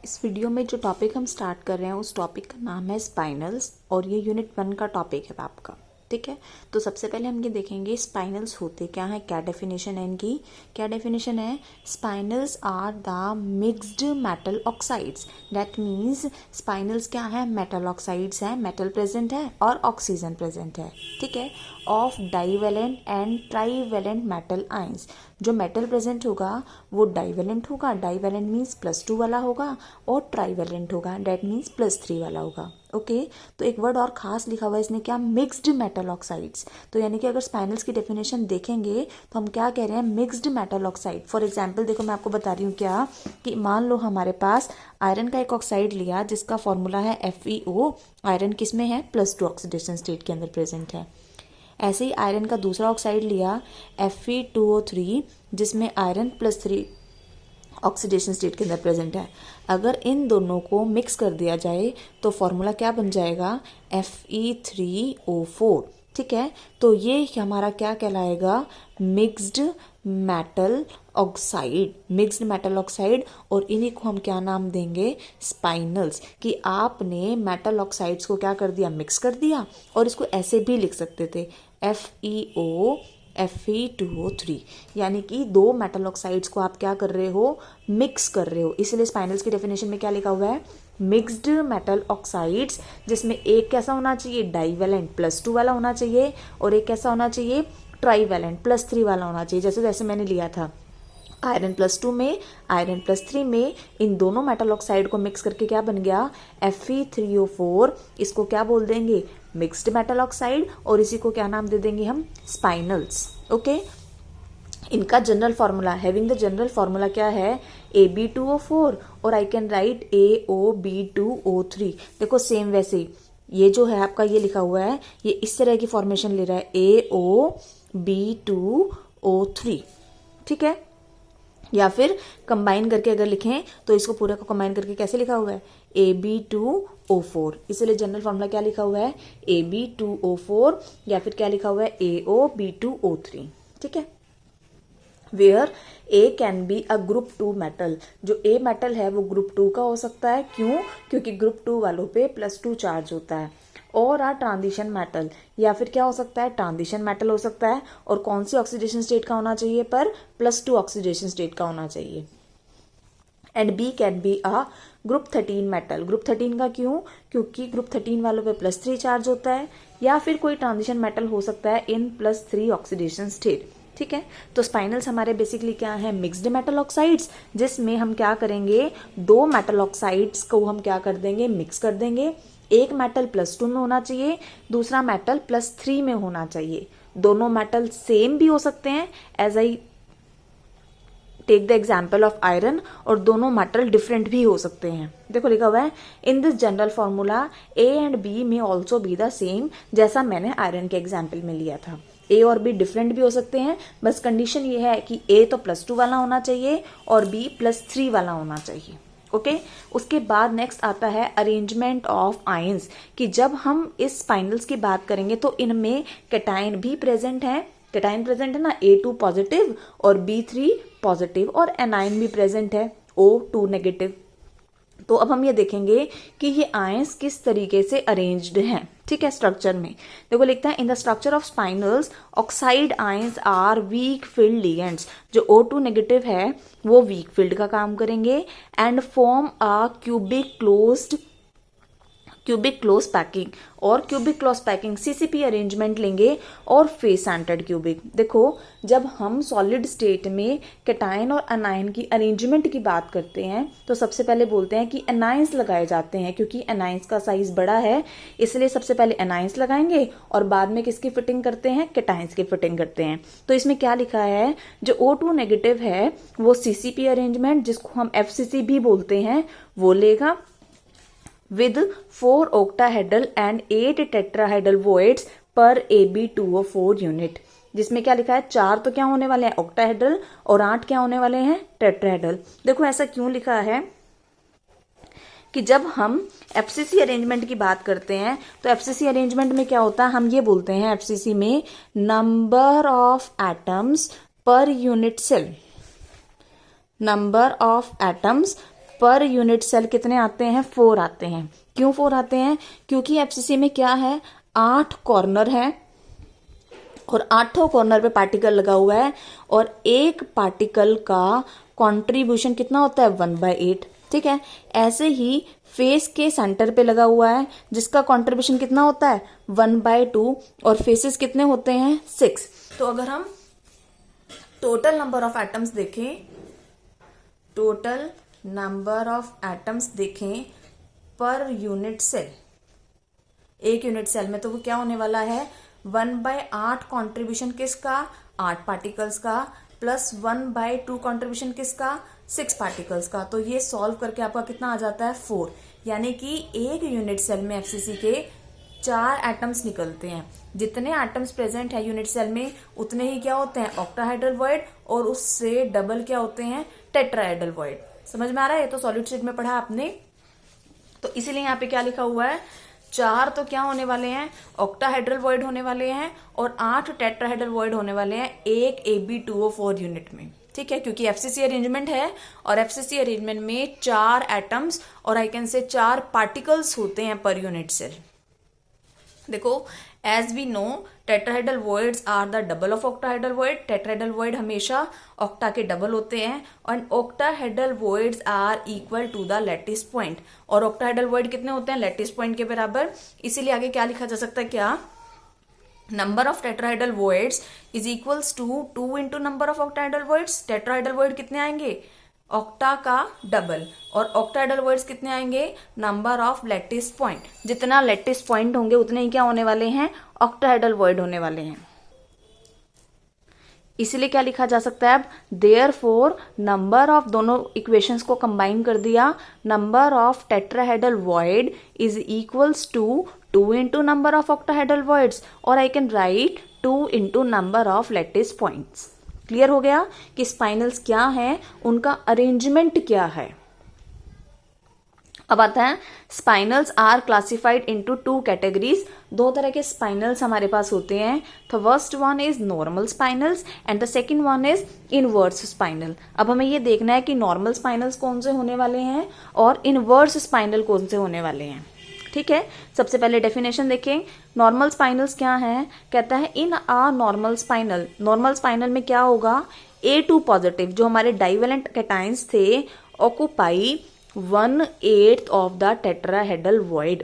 इस वीडियो में जो टॉपिक हम स्टार्ट कर रहे हैं उस टॉपिक का नाम है स्पाइनल्स और ये यूनिट 1 का टॉपिक है आपका। ठीक है, तो सबसे पहले हम ये देखेंगे स्पाइनल्स होते क्या हैं, क्या डेफिनेशन है इनकी। क्या डेफिनेशन है? Spinels are the mixed metal oxides. That means spinels क्या है? मेटल ऑक्साइड्स हैं, मेटल प्रेजेंट है और ऑक्सीजन प्रेजेंट है। ठीक है, of divalent and trivalent metal ions. जो मेटल प्रेजेंट होगा वो डाइवेलेंट होगा, डाइवेलेंट मीन्स +2 वाला होगा, और ट्राइवेलेंट होगा, डेट मीन्स +3 वाला होगा। ओके, तो एक वर्ड और खास लिखा हुआ है इसने, क्या? Mixed metal oxides. तो यानी कि अगर स्पाइनल्स की डेफिनेशन देखेंगे तो हम क्या कह रहे हैं? Mixed metal oxide. For example देखो, मैं आपको बता रही हूँ क्या, कि मान लो हमारे पास आयरन का एक ऑक्साइड लिया जिसका फॉर्मूला है FeO। आयरन किस में है? +2 ऑक्सीडेशन स्टेट के अंदर प्रेजेंट है। ऐसे ही आयरन का दूसरा ऑक्साइड लिया Fe2O3 जिसमें आयरन +3 ऑक्सीडेशन स्टेट के अंदर प्रेजेंट है। अगर इन दोनों को मिक्स कर दिया जाए तो फॉर्मूला क्या बन जाएगा? Fe3O4। ठीक है, तो ये हमारा क्या कहलाएगा? Mixed metal oxide. Mixed metal oxide, और इन्हीं को हम क्या नाम देंगे? स्पाइनल्स। कि आपने मेटल ऑक्साइड्स को क्या कर दिया? मिक्स कर दिया। और इसको ऐसे भी लिख सकते थे FeO Fe2O3, यानी कि दो मेटल ऑक्साइड्स को आप क्या कर रहे हो? मिक्स कर रहे हो। इसलिए स्पाइनल्स की डेफिनेशन में क्या लिखा हुआ है? मिक्स्ड मेटल ऑक्साइड्स, जिसमें एक कैसा होना चाहिए? डाइवेलेंट +2 वाला होना चाहिए, और एक कैसा होना चाहिए? ट्राइवेलेंट +3 वाला होना चाहिए। जैसे जैसे मैंने लिया था आयरन +2 में, आयरन +3 में, इन दोनों मेटल ऑक्साइड को मिक्स करके क्या बन गया? Fe3O4। इसको क्या बोल देंगे? मिक्स्ड मेटल ऑक्साइड, और इसी को क्या नाम दे देंगे हम? स्पाइनल्स। ओके, इनका general formula, having the general formula क्या है? AB2O4, और आई कैन राइट AOB2O3। देखो सेम वैसे ही ये जो है आपका, ये लिखा हुआ है, ये इस तरह की फॉर्मेशन ले रहा है AOB2O3। ठीक है, या फिर कंबाइन करके अगर लिखें तो इसको पूरे को कंबाइन करके कैसे लिखा हुआ है? AB2O4। इसलिए जनरल फॉर्मूला क्या लिखा हुआ है? AB2O4, या फिर क्या लिखा हुआ है? AOB2O3। ठीक है, where A can be a group 2 metal. जो A मेटल है वो ग्रुप 2 का हो सकता है। क्यों? क्योंकि ग्रुप 2 वालों पे +2 चार्ज होता है। और ट्रांजिशन मेटल, या फिर क्या हो सकता है? ट्रांजिशन मेटल हो सकता है। और कौन सी ऑक्सीडेशन स्टेट का होना चाहिए? पर +2 ऑक्सीडेशन स्टेट का होना चाहिए। And B can be a group 13 metal. Group 13 का क्यों? क्योंकि ग्रुप 13 वालों पे +3 चार्ज होता है। या फिर कोई ट्रांजिशन मेटल हो सकता है इन +3 ऑक्सीडेशन स्टेट। ठीक है, तो स्पाइनल्स हमारे बेसिकली क्या है? मिक्स्ड मेटल ऑक्साइड्स, जिसमें हम क्या करेंगे? दो मेटल ऑक्साइड्स को हम क्या कर देंगे? मिक्स कर देंगे। एक मेटल +2 में होना चाहिए, दूसरा मेटल +3 में होना चाहिए। दोनों मेटल सेम भी हो सकते हैं, as I take the example of iron, और दोनों मेटल डिफरेंट भी हो सकते हैं। देखो लिखा हुआ है in this general formula A and B में ऑल्सो बी द सेम, जैसा मैंने आयरन के एग्जाम्पल में लिया था। A और B डिफरेंट भी हो सकते हैं, बस कंडीशन ये है कि A तो +2 वाला होना चाहिए और B +3 वाला होना चाहिए। ओके, उसके बाद नेक्स्ट आता है अरेंजमेंट ऑफ आयंस, कि जब हम इस स्पाइनल्स की बात करेंगे तो इनमें कैटायन भी प्रेजेंट है। कैटायन प्रेजेंट है ना, A2 पॉजिटिव और B3 पॉजिटिव, और एनायन भी प्रेजेंट है, O2 नेगेटिव। तो अब हम ये देखेंगे कि ये आयंस किस तरीके से अरेंज्ड हैं। ठीक है, स्ट्रक्चर में देखो लिखता है in the structure of spinels oxide ions are weak field ligands. जो O2 नेगेटिव है वो वीक फील्ड का काम करेंगे and form a cubic close packing, और cubic close packing CCP arrangement लेंगे और फेस सेंटर्ड क्यूबिक। देखो जब हम सॉलिड स्टेट में कैटायन और अनायन की अरेंजमेंट की बात करते हैं तो सबसे पहले बोलते हैं कि एनायंस लगाए जाते हैं, क्योंकि एनायंस का साइज बड़ा है, इसलिए सबसे पहले एनायंस लगाएंगे और बाद में किसकी फिटिंग करते हैं? कैटायंस की फिटिंग करते हैं। तो इसमें क्या लिखा है? जो O2 नेगेटिव है वो CCP अरेंजमेंट, जिसको हम FCC भी बोलते हैं, वो लेगा with 4 octahedral and 8 tetrahedral voids per AB2O4 unit. जिसमें क्या लिखा है? 4 तो क्या होने वाले हैं? ऑक्टाहेड्रल, और 8 क्या होने वाले हैं? टेट्राहेड्रल। देखो ऐसा क्यों लिखा है कि जब हम FCC अरेंजमेंट की बात करते हैं तो FCC अरेंजमेंट में क्या होता है? हम ये बोलते हैं FCC में number of atoms per unit cell. Number of atoms per unit cell कितने आते हैं? 4 आते हैं। क्यों 4 आते हैं? क्योंकि एफसीसी में क्या है, 8 कॉर्नर है और 8 कॉर्नर पे पार्टिकल लगा हुआ है और एक पार्टिकल का कंट्रीब्यूशन कितना होता है? 1/8। ठीक है, ऐसे ही फेस के सेंटर पे लगा हुआ है जिसका कंट्रीब्यूशन कितना होता है? 1/2 और फेसेस कितने होते हैं? 6। तो अगर हम टोटल नंबर ऑफ एटम्स देखें, टोटल नंबर ऑफ एटम्स देखें पर यूनिट सेल, एक यूनिट सेल में, तो वो क्या होने वाला है? 1/8 कंट्रीब्यूशन किसका? 8 पार्टिकल्स का, प्लस 1/2 कंट्रीब्यूशन किसका? 6 पार्टिकल्स का। तो ये सॉल्व करके आपका कितना आ जाता है? 4। यानी कि एक यूनिट सेल में एफसीसी के 4 एटम्स निकलते हैं। जितने एटम्स प्रेजेंट है यूनिट सेल में उतने ही क्या होते हैं? ऑक्टाहेड्रल वॉइड, और उससे डबल क्या होते हैं? Tetrahedral void. समझ में आ रहा है? ये तो सॉलिड स्टेट में पढ़ा आपने। तो इसीलिए यहाँ पे क्या लिखा हुआ है? 4 तो क्या होने वाले हैं? ऑक्टाहेड्रल वॉइड होने वाले हैं और 8 टेट्राहेड्रल वॉइड होने वाले हैं एक Ab2O4 यूनिट में। ठीक है, क्योंकि एफसीसी अरेंजमेंट है और एफसीसी अरेंजमेंट में 4 एटम्स और आई कैन से 4 पार्टिकल्स होते हैं पर यूनिट सेल। देखो, as we know tetrahedral voids are the double of octahedral void. Tetrahedral void हमेशा ऑक्टा के डबल होते हैं और octahedral voids are equal to the lattice point. और ऑक्टाहेड्रल वॉइड कितने होते हैं? लैटिस पॉइंट के बराबर। इसीलिए आगे क्या लिखा जा सकता है? क्या? Number of tetrahedral voids is equals to 2 into number of octahedral voids. Tetrahedral void कितने आएंगे? ऑक्टा का डबल। और ऑक्टाहेड्रल वॉइड्स कितने आएंगे? Number of lattice point. जितना लैटिस पॉइंट होंगे उतने ही क्या होने वाले हैं? ऑक्टाहेड्रल वॉइड होने वाले हैं। इसीलिए क्या लिखा जा सकता है अब? देयरफॉर नंबर ऑफ, दोनों इक्वेशंस को कंबाइन कर दिया, number of tetrahedral void is equals to 2 into number of octahedral voids, और I can write 2 into number of lattice points. Clear हो गया कि स्पाइनल्स क्या है, उनका अरेंजमेंट क्या है। अब आता है spinels are classified into 2 categories. 2 तरह के स्पाइनल्स हमारे पास होते हैं। The first one is normal spinels and the second one is inverse spinel. अब हमें ये देखना है कि नॉर्मल स्पाइनल्स कौन से होने वाले हैं और इनवर्स स्पाइनल कौन से होने वाले हैं। ठीक है, सबसे पहले डेफिनेशन देखें। नॉर्मल स्पाइनल्स क्या है? कहता है इन आ नॉर्मल स्पाइनल, नॉर्मल स्पाइनल में क्या होगा? A2 पॉजिटिव जो हमारे डाइवेलेंट कैटाइंस थे occupy 1/8 of the tetrahedral void.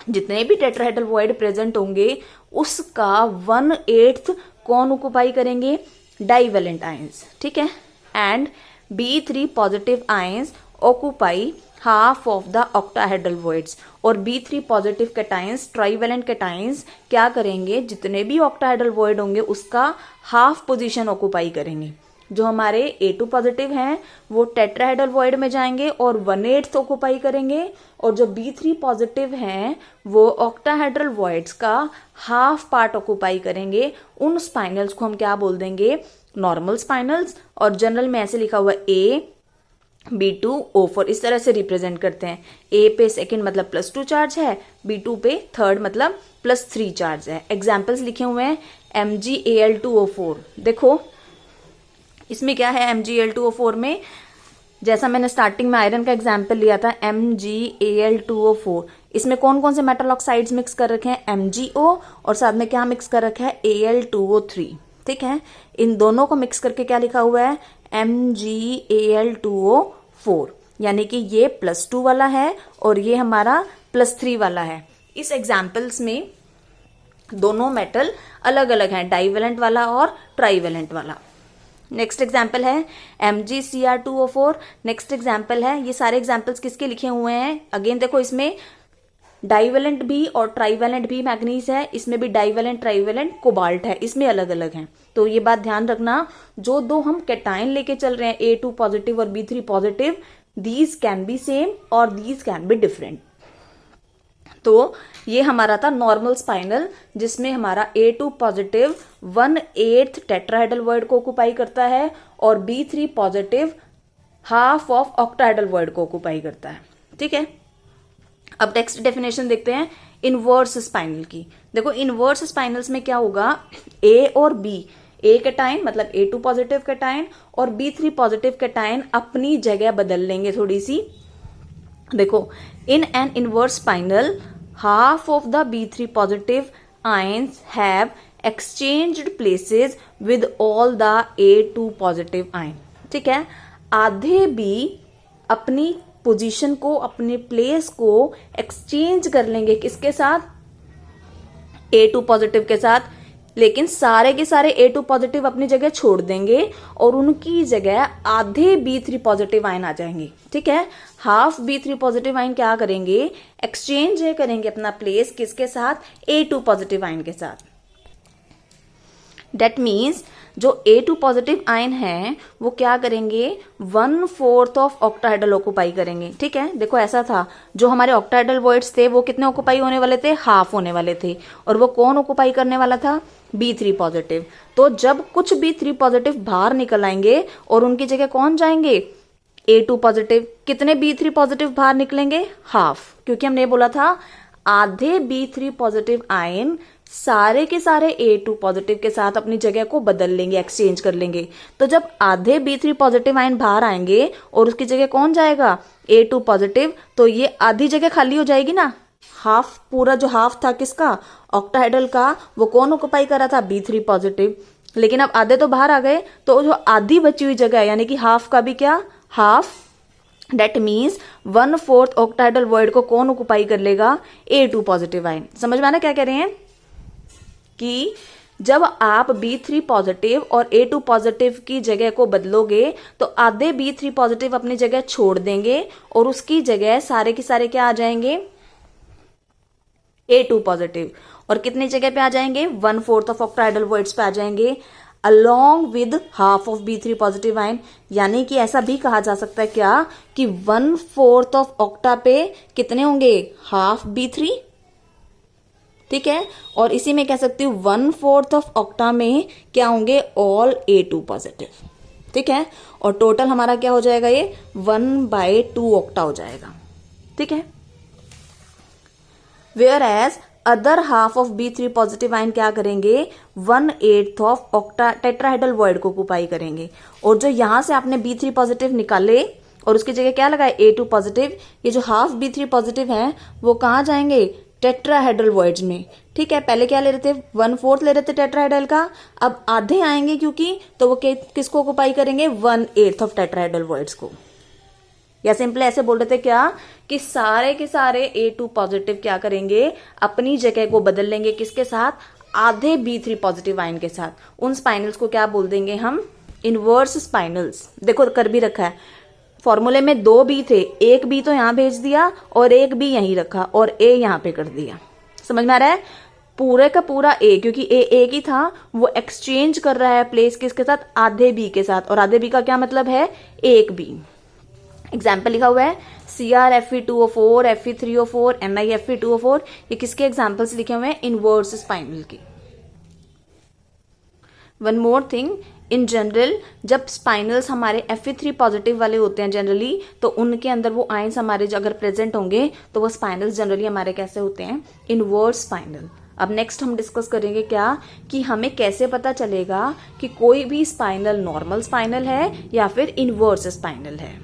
जितने भी टेट्राहेड्रल वॉइड प्रेजेंट होंगे उसका 1/8 कौन ऑक्यूपाई करेंगे? Divalent ions. ठीक है, and B3 positive ions occupy half of the octahedral voids. और B3 positive cations, trivalent cations क्या करेंगे? जितने भी ऑक्टाहेड्रल वॉइड होंगे उसका हाफ पोजीशन ऑक्यूपाई करेंगे। जो हमारे A2 पॉजिटिव हैं वो टेट्राहेड्रल वॉइड में जाएंगे और 1/8 ऑक्यूपाई करेंगे, और जो B3 पॉजिटिव हैं वो ऑक्टाहेड्रल वॉइड्स का हाफ पार्ट ऑक्यूपाई करेंगे। उन स्पाइनल्स को हम क्या बोल देंगे? नॉर्मल स्पाइनल्स। और जनरल में ऐसे लिखा हुआ AB2O4 इस तरह से रिप्रेजेंट करते हैं। A पे सेकंड मतलब +2 चार्ज है, B2 पे थर्ड मतलब +3 चार्ज है। एग्जाम्पल्स लिखे हुए हैं MgAl2O4। देखो इसमें क्या है MgAl2O4 में, जैसा मैंने स्टार्टिंग में आयरन का एग्जाम्पल लिया था MgAl2O4, इसमें कौन कौन से मेटल ऑक्साइड्स मिक्स कर रखे हैं? MgO, और साथ में क्या मिक्स कर रखा है? Al2O3। ठीक है, इन दोनों को मिक्स करके क्या लिखा हुआ है? MgAl2O4। यानी कि ये +2 वाला है और ये हमारा +3 वाला है। इस एग्जाम्पल्स में दोनों मेटल अलग अलग हैं, डाइवेलेंट वाला और ट्राइवेलेंट वाला। नेक्स्ट एग्जाम्पल है MgCr2O4। नेक्स्ट एग्जाम्पल है, ये सारे एग्जाम्पल्स किसके लिखे हुए हैं? अगेन देखो इसमें डाइवेलेंट भी और ट्राइवेलेंट भी मैग्नीज है, इसमें भी डाइवेलेंट ट्राइवेलेंट कोबाल्ट है, इसमें अलग अलग हैं। तो ये बात ध्यान रखना, जो दो हम कैटायन लेके चल रहे हैं A2 पॉजिटिव और B3 positive, these can be same और दीज कैन बी डिफरेंट। तो ये हमारा था नॉर्मल स्पाइनल जिसमें हमारा A2 पॉजिटिव 1/8 टेट्राहेड्रल वॉइड को ऑक्यूपाई करता है और B3 positive half of octahedral void को ऑक्यूपाई करता है। ठीक है, अब नेक्स्ट डेफिनेशन देखते हैं इनवर्स स्पाइनल की। देखो इनवर्स स्पाइनल्स में क्या होगा? A और B ए कैटाइन मतलब A2 पॉजिटिव कैटाइन और B3 पॉजिटिव कैटाइन अपनी जगह बदल लेंगे थोड़ी सी। देखो, in an inverse spinal half of the B3 positive ions have exchanged places with all the A2 positive ion. ठीक है, आधे बी अपनी पोजीशन को, अपने प्लेस को एक्सचेंज कर लेंगे किसके साथ? A2 पॉजिटिव के साथ, लेकिन सारे के सारे A2 पॉजिटिव अपनी जगह छोड़ देंगे और उनकी जगह आधे B3 पॉजिटिव आयन आ जाएंगे। ठीक है, हाफ B3 पॉजिटिव आयन क्या करेंगे? एक्सचेंज करेंगे अपना प्लेस किसके साथ? A2 पॉजिटिव आयन के साथ। That means जो A2 पॉजिटिव आयन है वो क्या करेंगे? 1/4 ऑफ ऑक्टाहेड्रल ऑक्यूपाई करेंगे। ठीक है, देखो ऐसा था, जो हमारे ऑक्टाहेड्रल वॉइड्स थे वो कितने ऑक्यूपाई होने वाले थे? हाफ होने वाले थे। और वो कौन ऑक्यूपाई करने वाला था? B3 positive. तो जब कुछ B3 पॉजिटिव बाहर निकल आएंगे और उनकी जगह कौन जाएंगे? A2 positive. कितने B3 पॉजिटिव बाहर निकलेंगे? हाफ, क्योंकि हमने बोला था आधे B3 पॉजिटिव आयन सारे के सारे A2 पॉजिटिव के साथ अपनी जगह को बदल लेंगे, एक्सचेंज कर लेंगे। तो जब आधे B3 पॉजिटिव आयन बाहर आएंगे और उसकी जगह कौन जाएगा? A2 positive. तो ये आधी जगह खाली हो जाएगी ना। हाफ, पूरा जो हाफ था किसका? ऑक्टाहेड्रल का, वो कौन ऑक्यूपाई कर रहा था? B3 positive. लेकिन अब आधे तो बाहर आ गए, तो जो आधी बची हुई जगह है यानी कि हाफ का भी क्या? Half. That means 1/4 octahedral void को कौन ऑक्यूपाई कर लेगा? A2 positive ion. समझ में आना क्या कह रहे हैं? कि जब आप B3 पॉजिटिव और A2 पॉजिटिव की जगह को बदलोगे तो आधे B3 पॉजिटिव अपनी जगह छोड़ देंगे और उसकी जगह सारे के सारे क्या आ जाएंगे? A2 positive. और कितनी जगह पे आ जाएंगे? 1/4 ऑफ ऑक्टाहेड्रल वॉइड्स पे आ जाएंगे along with half of B3 positive ion. यानी कि ऐसा भी कहा जा सकता है क्या कि 1/4 ऑफ ऑक्टा पे कितने होंगे? Half B3। ठीक है, और इसी में कह सकती हूँ 1/4 ऑफ ऑक्टा में क्या होंगे? All A2 positive. ठीक है, और टोटल हमारा क्या हो जाएगा? ये 1/2 ऑक्टा हो जाएगा। ठीक है, where as other half of B3 positive ion क्या करेंगे? 1/8 ऑफ ऑक्टा टेट्राहेड्रल वॉइड को ऑक्यूपाई करेंगे। और जो यहां से आपने B3 पॉजिटिव निकाले और उसकी जगह क्या लगाए? A2 positive. ये जो हाफ B3 पॉजिटिव है वो कहाँ जाएंगे? टेट्राहेड्रल वॉइड्स में। ठीक है, पहले क्या ले रहे थे? 1/4 ले रहे थे टेट्राहेड्रल का, अब आधे आएंगे क्योंकि, तो वो किसको ऑक्यूपाई करेंगे? 1/8 ऑफ टेट्राहेड्रल वॉइड्स को। या सिंपल ऐसे बोल रहे थे क्या कि सारे के सारे A2 पॉजिटिव क्या करेंगे? अपनी जगह को बदल लेंगे किसके साथ? आधे B3 पॉजिटिव आयन के साथ। उन स्पाइनल्स को क्या बोल देंगे हम? इनवर्स स्पाइनल्स। देखो कर भी रखा है फॉर्मूले में, 2 B थे, एक B तो यहां भेज दिया और एक B यहीं रखा और A यहां पे कर दिया। समझ में आ रहा है? पूरे का पूरा A, क्योंकि A एक ही था, वो एक्सचेंज कर रहा है प्लेस किसके साथ? आधे B के साथ। और आधे B का क्या मतलब है? एक B। एग्जाम्पल लिखा हुआ है CrFe2O4, Fe3O4, NiFe2O4। ये किसके एग्जाम्पल्स लिखे हुए हैं? इनवर्स स्पाइनल के। One more thing, in general जब स्पाइनल्स हमारे Fe3 पॉजिटिव वाले होते हैं जनरली, तो उनके अंदर वो आयंस हमारे अगर प्रेजेंट होंगे तो वो स्पाइनल्स जनरली हमारे कैसे होते हैं? Inverse spinel. अब नेक्स्ट हम डिस्कस करेंगे क्या कि हमें कैसे पता चलेगा कि कोई भी स्पाइनल नॉर्मल स्पाइनल है या फिर इनवर्स स्पाइनल है।